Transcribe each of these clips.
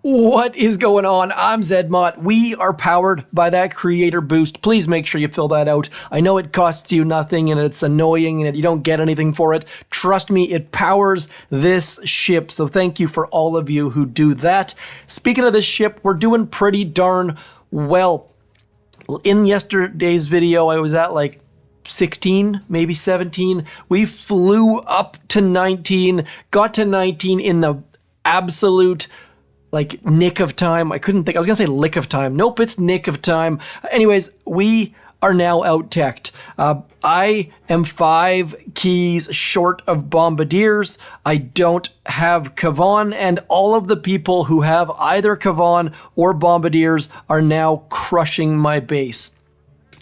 What is going on? I'm zmoT. We are powered by that creator boost. Please make sure you fill that out. I know it costs you nothing and it's annoying and you don't get anything for it. Trust me, it powers this ship. So thank you for all of you who do that. Speaking of this ship, we're doing pretty darn well. In yesterday's video, I was at like 16, maybe 17. We flew up to 19, got to 19 in the absolute nick of time. I couldn't think. I was going to say lick of time. Nope, it's nick of time. Anyways, we are now out-teched. I am 5 keys short of Bombardiers. I don't have Kavan, and all of the people who have either Kavan or Bombardiers are now crushing my base.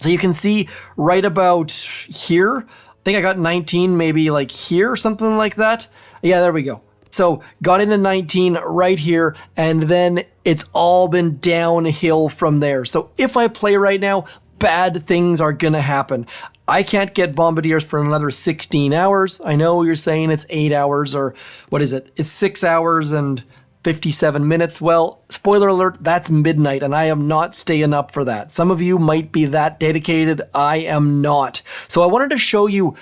So you can see right about here, I think I got 19, maybe like here, something like that. Yeah, there we go. So got into 19 right here, and then it's all been downhill from there. So if I play right now, bad things are gonna happen. I can't get Bombardiers for another 16 hours. I know you're saying it's 8 hours, or what is it? It's 6 hours and 57 minutes. Well, spoiler alert, that's midnight, and I am not staying up for that. Some of you might be that dedicated. I am not. So I wanted to show you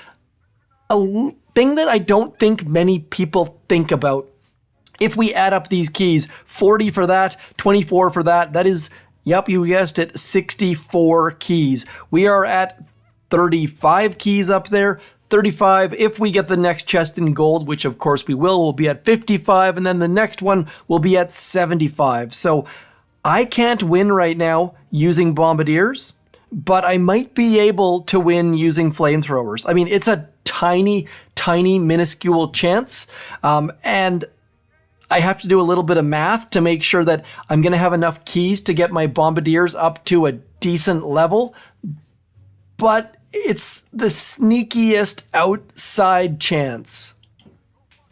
a thing that I don't think many people think about. If we add up these keys, 40 for that, 24 for that, that is, yep, you guessed it, 64 keys. We are at 35 keys up there. 35, if we get the next chest in gold, which of course we will, we'll be at 55, and then the next one will be at 75. So I can't win right now using Bombardiers, but I might be able to win using Flamethrowers. I mean, it's a tiny, minuscule chance. And I have to do a little bit of math to make sure that I'm going to have enough keys to get my Bombardiers up to a decent level. But it's the sneakiest outside chance.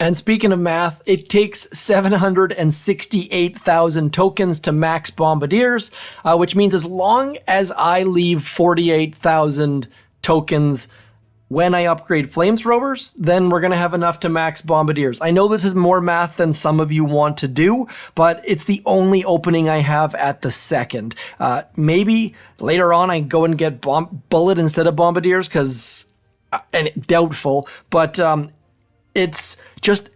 And speaking of math, it takes 768,000 tokens to max Bombardiers, which means as long as I leave 48,000 tokens when I upgrade Flamethrowers, then we're going to have enough to max Bombardiers. I know this is more math than some of you want to do, but it's the only opening I have at the second. Maybe later on I go and get Bullet instead of Bombardiers, and doubtful, but it's just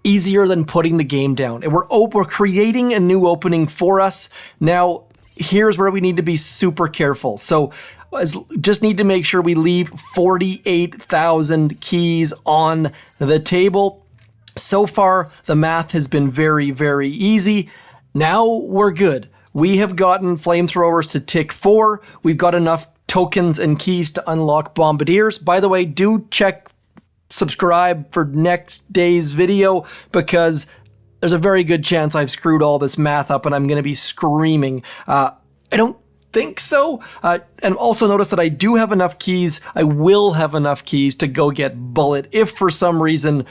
easier than putting the game down. And we're creating a new opening for us. Now, here's where we need to be super careful. So just need to make sure we leave 48,000 keys on the table. So far, the math has been very, very easy. Now we're good. We have gotten Flamethrowers to tick 4. We've got enough tokens and keys to unlock Bombardiers. By the way, do subscribe for next day's video, because there's a very good chance I've screwed all this math up and I'm going to be screaming. I don't think so. And also notice that I do have enough keys. I will have enough keys to go get Bullet if for some reason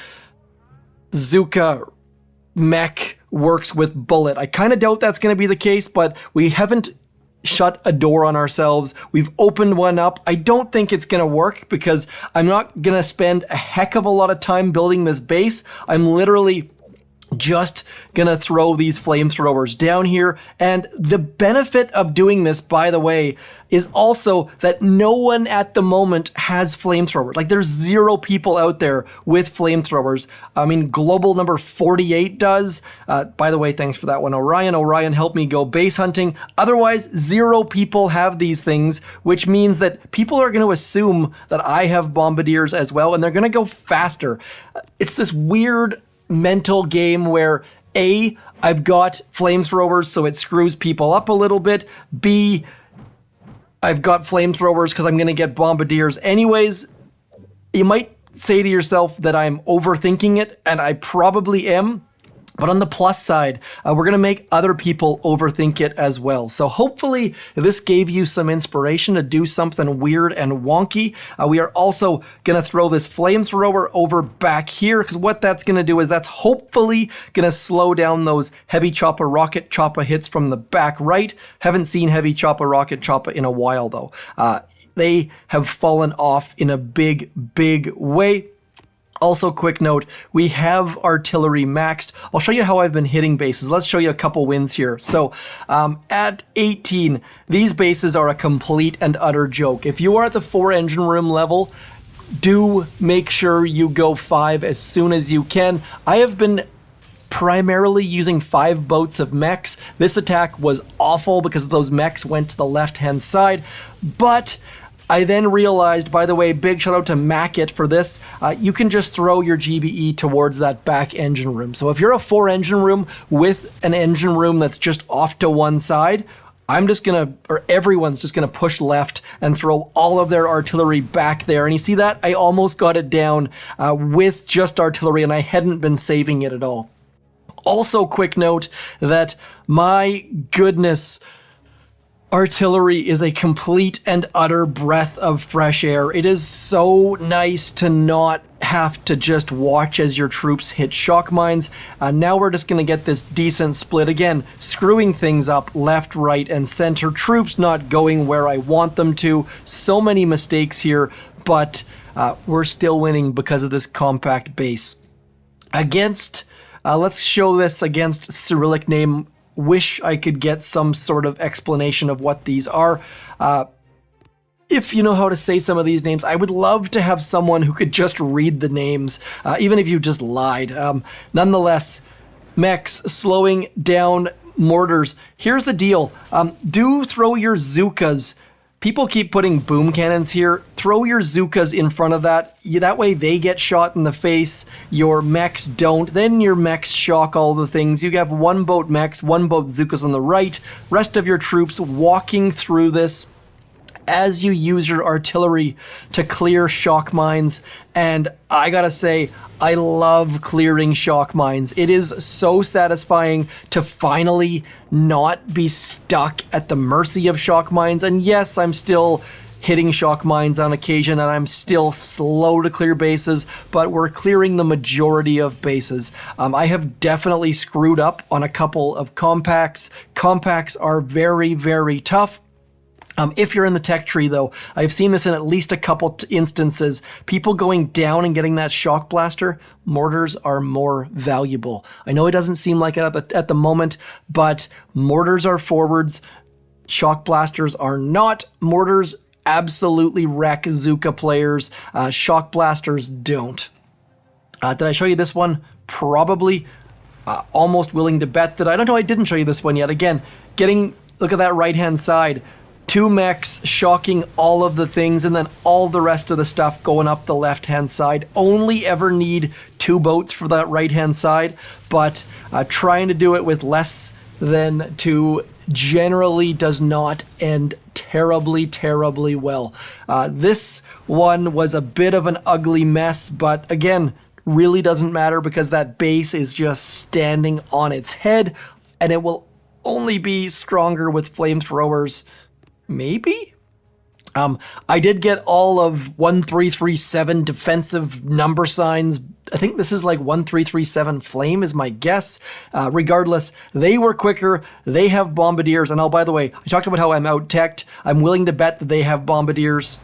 Zuka Mech works with Bullet. I kind of doubt that's going to be the case, but we haven't shut a door on ourselves. We've opened one up. I don't think it's going to work because I'm not going to spend a heck of a lot of time building this base. I'm literally just gonna throw these Flamethrowers down here. And the benefit of doing this, by the way, is also that no one at the moment has Flamethrowers. Like, there's 0 people out there with Flamethrowers. I mean, global number 48 does. By the way, thanks for that one, Orion. Orion helped me go base hunting. Otherwise, 0 people have these things, which means that people are going to assume that I have Bombardiers as well, and they're going to go faster. It's this weird mental game where A, I've got Flamethrowers, so it screws people up a little bit. B, I've got Flamethrowers because I'm going to get Bombardiers anyways. You might say to yourself that I'm overthinking it, and I probably am. But on the plus side, we're going to make other people overthink it as well. So hopefully this gave you some inspiration to do something weird and wonky. We are also going to throw this Flamethrower over back here, because what that's going to do is that's hopefully going to slow down those heavy chopper rocket chopper hits from the back right. Haven't seen heavy chopper rocket chopper in a while though. They have fallen off in a big way. Also, quick note, we have artillery maxed. I'll show you how I've been hitting bases. Let's show you a couple wins here. So at 18, these bases are a complete and utter joke. If you are at the 4 engine room level, do make sure you go 5 as soon as you can. I have been primarily using 5 boats of mechs. This attack was awful because those mechs went to the left-hand side, but I then realized, by the way, big shout out to Mackit for this, you can just throw your GBE towards that back engine room. So if you're a 4 engine room with an engine room that's just off to one side, everyone's just gonna push left and throw all of their artillery back there. And you see that? I almost got it down with just artillery, and I hadn't been saving it at all. Also, quick note that, my goodness, artillery is a complete and utter breath of fresh air. It is so nice to not have to just watch as your troops hit shock mines. Now we're just going to get this decent split. Again, screwing things up left, right, and center. Troops not going where I want them to. So many mistakes here, but we're still winning because of this compact base. Let's show this against Cyrillic name. Wish I could get some sort of explanation of what these are. If you know how to say some of these names, I would love to have someone who could just read the names, even if you just lied. Nonetheless, mechs, slowing down mortars. Here's the deal. Do throw your Zookas. People keep putting boom cannons here. Throw your Zookas in front of that. That way they get shot in the face. Your mechs don't. Then your mechs shock all the things. You have 1 boat mechs, 1 boat Zookas on the right. Rest of your troops walking through this as you use your artillery to clear shock mines. And I gotta say, I love clearing shock mines. It is so satisfying to finally not be stuck at the mercy of shock mines. And yes, I'm still hitting shock mines on occasion, and I'm still slow to clear bases, but we're clearing the majority of bases. I have definitely screwed up on a couple of compacts. Compacts are very, very tough. If you're in the tech tree, though, I've seen this in at least a couple instances. People going down and getting that shock blaster, mortars are more valuable. I know it doesn't seem like it at the moment, but mortars are forwards, shock blasters are not. Mortars absolutely wreck Zooka players, shock blasters don't. Did I show you this one? Probably. Almost willing to bet that I don't know, I didn't show you this one yet. Again, look at that right-hand side. 2 mechs shocking all of the things, and then all the rest of the stuff going up the left-hand side. Only ever need 2 boats for that right-hand side, but trying to do it with less than 2 generally does not end terribly, terribly well. This one was a bit of an ugly mess, but again, really doesn't matter because that base is just standing on its head, and it will only be stronger with flamethrowers. Maybe? I did get all of 1337 defensive number signs. I think this is like 1337 flame is my guess. Regardless, they were quicker. They have Bombardiers. And oh, by the way, I talked about how I'm out-teched. I'm willing to bet that they have Bombardiers.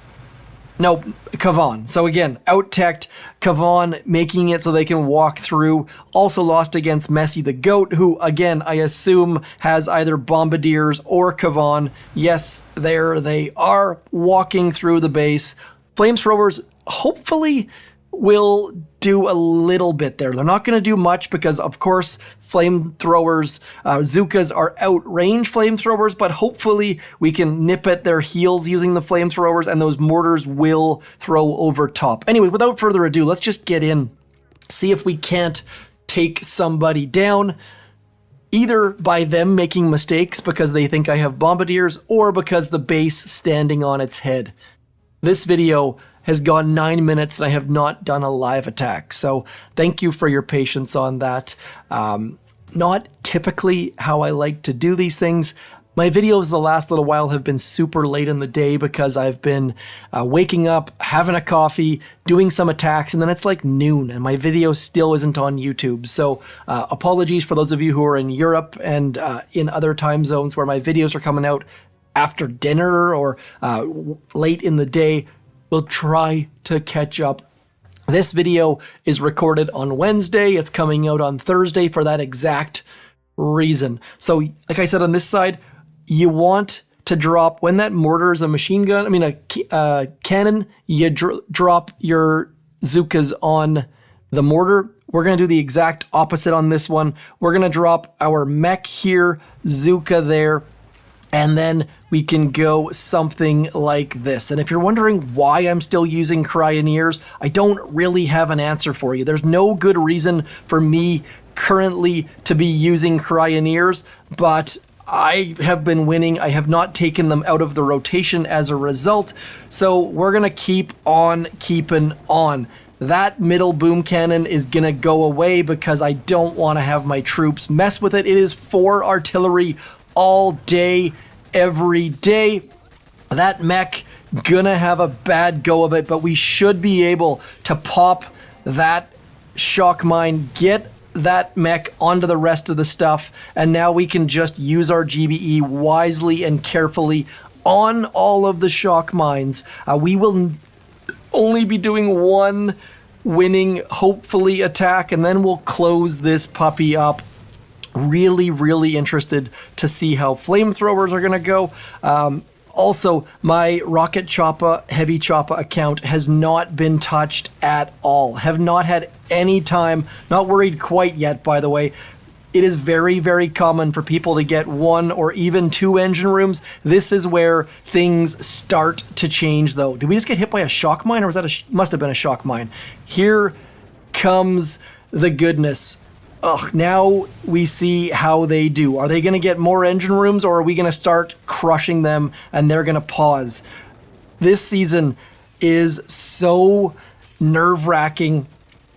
No, Kavan. So again, out-teched, Kavan making it so they can walk through. Also lost against Messy the Goat, who, again, I assume has either Bombardiers or Kavan. Yes, there they are, walking through the base. Flamethrowers hopefully will do a little bit there. They're not going to do much because, of course, flamethrowers, Zookas are outrange flamethrowers, but hopefully we can nip at their heels using the flamethrowers, and those mortars will throw over top. Anyway, without further ado, let's just get in, see if we can't take somebody down, either by them making mistakes because they think I have Bombardiers, or because the base standing on its head. This video has gone 9 minutes and I have not done a live attack. So thank you for your patience on that. Not typically how I like to do these things. My videos the last little while have been super late in the day because I've been waking up, having a coffee, doing some attacks, and then it's like noon and my video still isn't on YouTube. So apologies for those of you who are in Europe and in other time zones where my videos are coming out after dinner or late in the day. We'll try to catch up This video is recorded on Wednesday. It's coming out on Thursday for that exact reason. So like I said on this side, you want to drop, when that mortar is a machine gun, a cannon, you drop your Zookas on the mortar. We're going to do the exact opposite on this one. We're going to drop our mech here, Zooka there, and then we can go something like this. And if you're wondering why I'm still using Cryoneers, I don't really have an answer for you. There's no good reason for me currently to be using Cryoneers, but I have been winning. I have not taken them out of the rotation as a result. So we're going to keep on keeping on. That middle boom cannon is going to go away because I don't want to have my troops mess with it. It is 4 artillery all day, every day. That mech gonna have a bad go of it, but we should be able to pop that shock mine, get that mech onto the rest of the stuff, and now we can just use our GBE wisely and carefully on all of the shock mines. We will only be doing one winning, hopefully, attack, and then we'll close this puppy up. Really, really interested to see how Flamethrowers are going to go. Also, my Rocket Choppa, Heavy Choppa account has not been touched at all. Have not had any time. Not worried quite yet, by the way. It is very, very common for people to get 1 or even 2 engine rooms. This is where things start to change, though. Did we just get hit by a shock mine, or was that must have been a shock mine? Here comes the goodness. Ugh, now we see how they do. Are they going to get more engine rooms, or are we going to start crushing them and they're going to pause? This season is so nerve-wracking.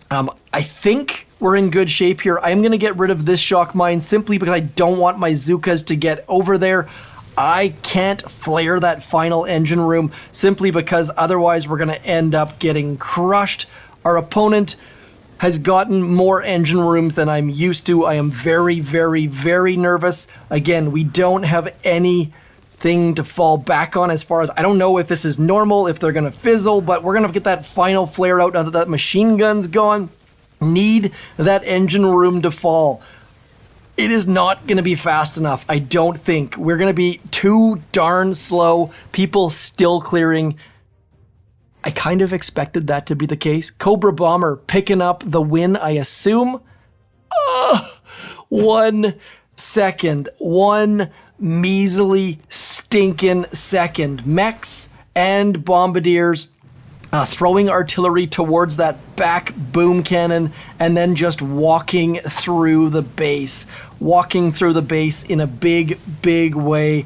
I think we're in good shape here. I'm going to get rid of this shock mine simply because I don't want my Zookas to get over there. I can't flare that final engine room simply because otherwise we're going to end up getting crushed. Our opponent has gotten more engine rooms than I'm used to. I am very, very, very nervous. Again, we don't have anything to fall back on as far as, I don't know if this is normal, if they're going to fizzle, but we're going to get that final flare out now that that machine gun's gone. Need that engine room to fall. It is not going to be fast enough, I don't think. We're going to be too darn slow. People still clearing. I kind of expected that to be the case. Cobra Bomber picking up the win, I assume. 1 second. 1 measly stinking second. Mechs and Bombardiers throwing artillery towards that back boom cannon and then just walking through the base. Walking through the base in a big, big way.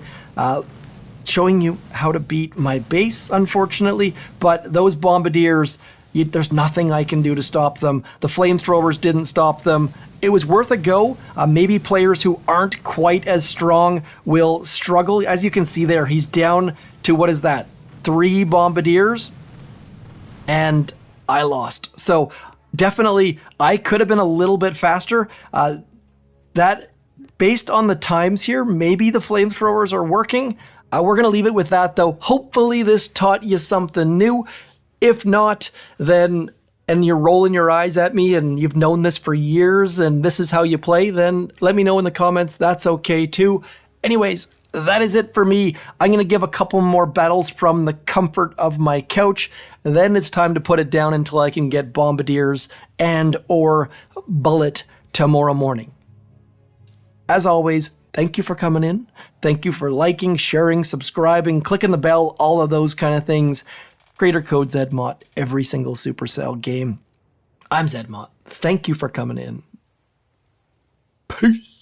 Showing you how to beat my base, unfortunately, but those Bombardiers, there's nothing I can do to stop them. The Flamethrowers didn't stop them. It was worth a go. Maybe players who aren't quite as strong will struggle. As you can see there, he's down to, what is that, 3 Bombardiers? And I lost. So definitely, I could have been a little bit faster. That, based on the times here, maybe the Flamethrowers are working. We're going to leave it with that, though. Hopefully this taught you something new. If not, then, and you're rolling your eyes at me and you've known this for years and this is how you play, then let me know in the comments. That's okay, too. Anyways, that is it for me. I'm going to give a couple more battles from the comfort of my couch. Then it's time to put it down until I can get Bombardiers and or Bullet tomorrow morning. As always, thank you for coming in. Thank you for liking, sharing, subscribing, clicking the bell, all of those kind of things. Creator code zmoT every single Supercell game. I'm zmoT. Thank you for coming in. Peace.